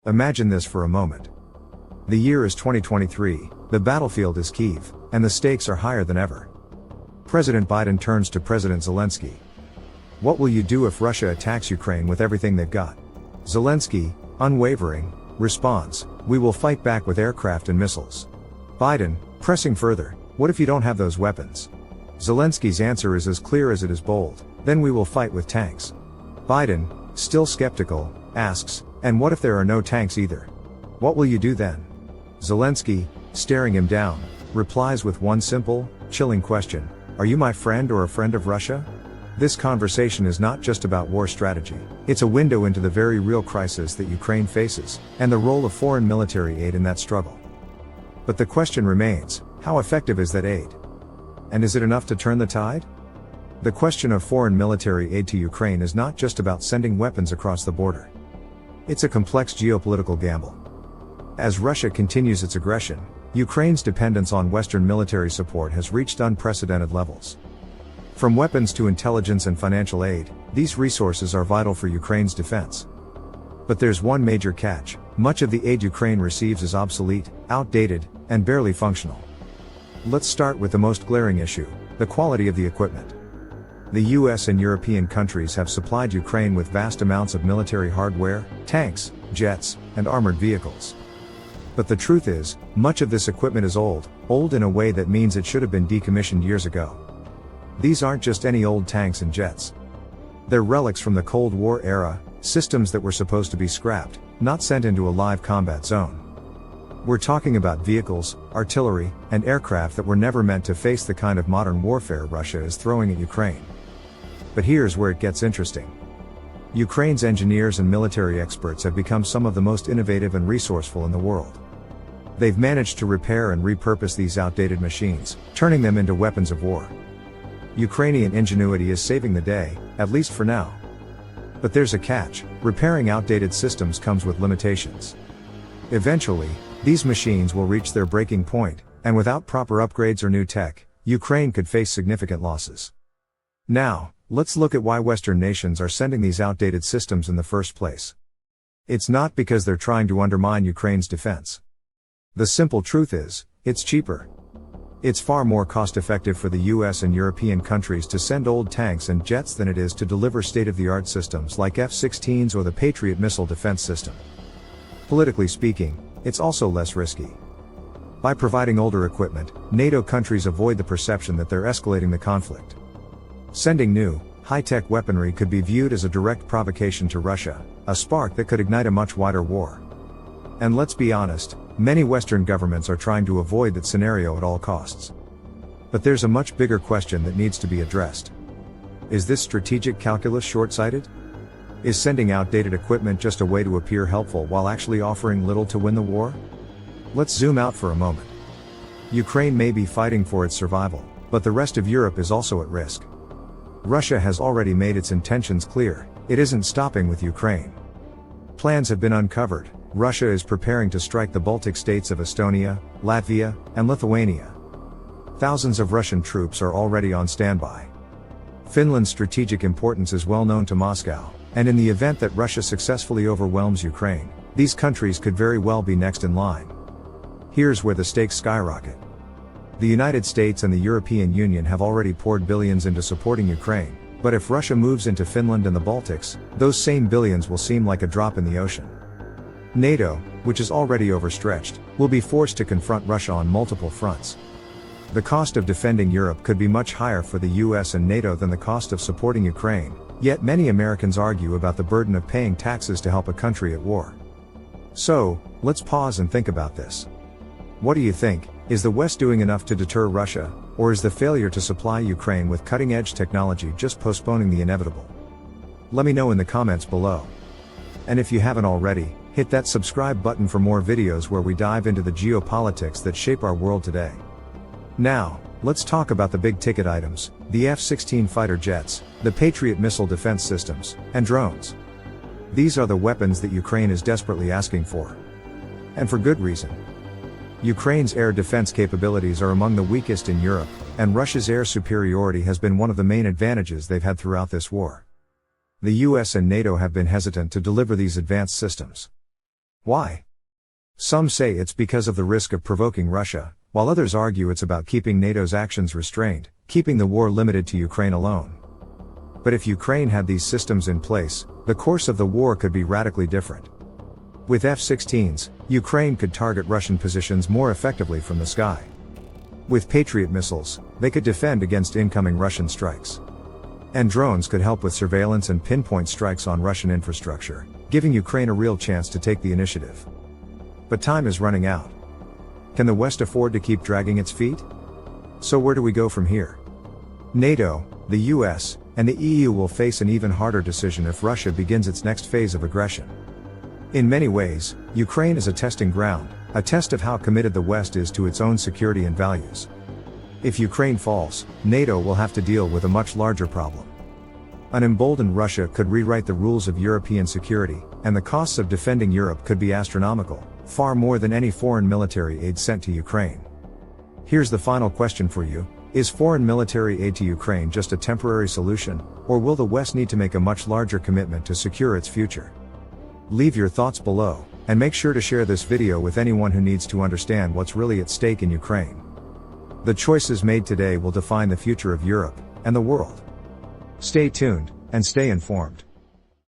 Imagine this for a moment. The year is 2023, the battlefield is Kyiv, and the stakes are higher than ever. President Biden turns to President Zelensky. What will you do if Russia attacks Ukraine with everything they've got? Zelensky, unwavering, responds, "We will fight back with aircraft and missiles." Biden, pressing further, "What if you don't have those weapons?" Zelensky's answer is as clear as it is bold, "Then we will fight with tanks." Biden, still skeptical, asks, "And what if there are no tanks either? What will you do then?" Zelensky, staring him down, replies with one simple, chilling question, "Are you my friend or a friend of Russia?" This conversation is not just about war strategy, it's a window into the very real crisis that Ukraine faces, and the role of foreign military aid in that struggle. But the question remains, how effective is that aid? And is it enough to turn the tide? The question of foreign military aid to Ukraine is not just about sending weapons across the border. It's a complex geopolitical gamble. As Russia continues its aggression, Ukraine's dependence on Western military support has reached unprecedented levels. From weapons to intelligence and financial aid, these resources are vital for Ukraine's defense. But there's one major catch: much of the aid Ukraine receives is obsolete, outdated, and barely functional. Let's start with the most glaring issue: the quality of the equipment. The US and European countries have supplied Ukraine with vast amounts of military hardware, tanks, jets, and armored vehicles. But the truth is, much of this equipment is old in a way that means it should have been decommissioned years ago. These aren't just any old tanks and jets. They're relics from the Cold War era, systems that were supposed to be scrapped, not sent into a live combat zone. We're talking about vehicles, artillery, and aircraft that were never meant to face the kind of modern warfare Russia is throwing at Ukraine. But here's where it gets interesting. Ukraine's engineers and military experts have become some of the most innovative and resourceful in the world. They've managed to repair and repurpose these outdated machines, turning them into weapons of war. Ukrainian ingenuity is saving the day, at least for now. But there's a catch: repairing outdated systems comes with limitations. Eventually, these machines will reach their breaking point, and without proper upgrades or new tech, Ukraine could face significant losses. Now, let's look at why Western nations are sending these outdated systems in the first place. It's not because they're trying to undermine Ukraine's defense. The simple truth is, it's cheaper. It's far more cost-effective for the US and European countries to send old tanks and jets than it is to deliver state-of-the-art systems like F-16s or the Patriot missile defense system. Politically speaking, it's also less risky. By providing older equipment, NATO countries avoid the perception that they're escalating the conflict. Sending new, high-tech weaponry could be viewed as a direct provocation to Russia, a spark that could ignite a much wider war. And let's be honest, many Western governments are trying to avoid that scenario at all costs. But there's a much bigger question that needs to be addressed. Is this strategic calculus short-sighted? Is sending outdated equipment just a way to appear helpful while actually offering little to win the war? Let's zoom out for a moment. Ukraine may be fighting for its survival, but the rest of Europe is also at risk. Russia has already made its intentions clear: it isn't stopping with Ukraine. Plans have been uncovered. Russia is preparing to strike the Baltic states of Estonia, Latvia, and Lithuania. Thousands of Russian troops are already on standby. Finland's strategic importance is well known to Moscow, and in the event that Russia successfully overwhelms Ukraine, these countries could very well be next in line. Here's where the stakes skyrocket. The United States and the European Union have already poured billions into supporting Ukraine, but if Russia moves into Finland and the Baltics, those same billions will seem like a drop in the ocean. NATO, which is already overstretched, will be forced to confront Russia on multiple fronts. The cost of defending Europe could be much higher for the US and NATO than the cost of supporting Ukraine, yet many Americans argue about the burden of paying taxes to help a country at war. So, let's pause and think about this. What do you think? Is the West doing enough to deter Russia, or is the failure to supply Ukraine with cutting-edge technology just postponing the inevitable? Let me know in the comments below. And if you haven't already, hit that subscribe button for more videos where we dive into the geopolitics that shape our world today. Now, let's talk about the big-ticket items: the F-16 fighter jets, the Patriot missile defense systems, and drones. These are the weapons that Ukraine is desperately asking for. And for good reason. Ukraine's air defense capabilities are among the weakest in Europe, and Russia's air superiority has been one of the main advantages they've had throughout this war. The US and NATO have been hesitant to deliver these advanced systems. Why? Some say it's because of the risk of provoking Russia, while others argue it's about keeping NATO's actions restrained, keeping the war limited to Ukraine alone. But if Ukraine had these systems in place, the course of the war could be radically different. With F-16s, Ukraine could target Russian positions more effectively from the sky. With Patriot missiles, they could defend against incoming Russian strikes. And drones could help with surveillance and pinpoint strikes on Russian infrastructure, giving Ukraine a real chance to take the initiative. But time is running out. Can the West afford to keep dragging its feet? So where do we go from here? NATO, the US, and the EU will face an even harder decision if Russia begins its next phase of aggression. In many ways, Ukraine is a testing ground, a test of how committed the West is to its own security and values. If Ukraine falls, NATO will have to deal with a much larger problem. An emboldened Russia could rewrite the rules of European security, and the costs of defending Europe could be astronomical, far more than any foreign military aid sent to Ukraine. Here's the final question for you: is foreign military aid to Ukraine just a temporary solution, or will the West need to make a much larger commitment to secure its future? Leave your thoughts below, and make sure to share this video with anyone who needs to understand what's really at stake in Ukraine. The choices made today will define the future of Europe, and the world. Stay tuned, and stay informed.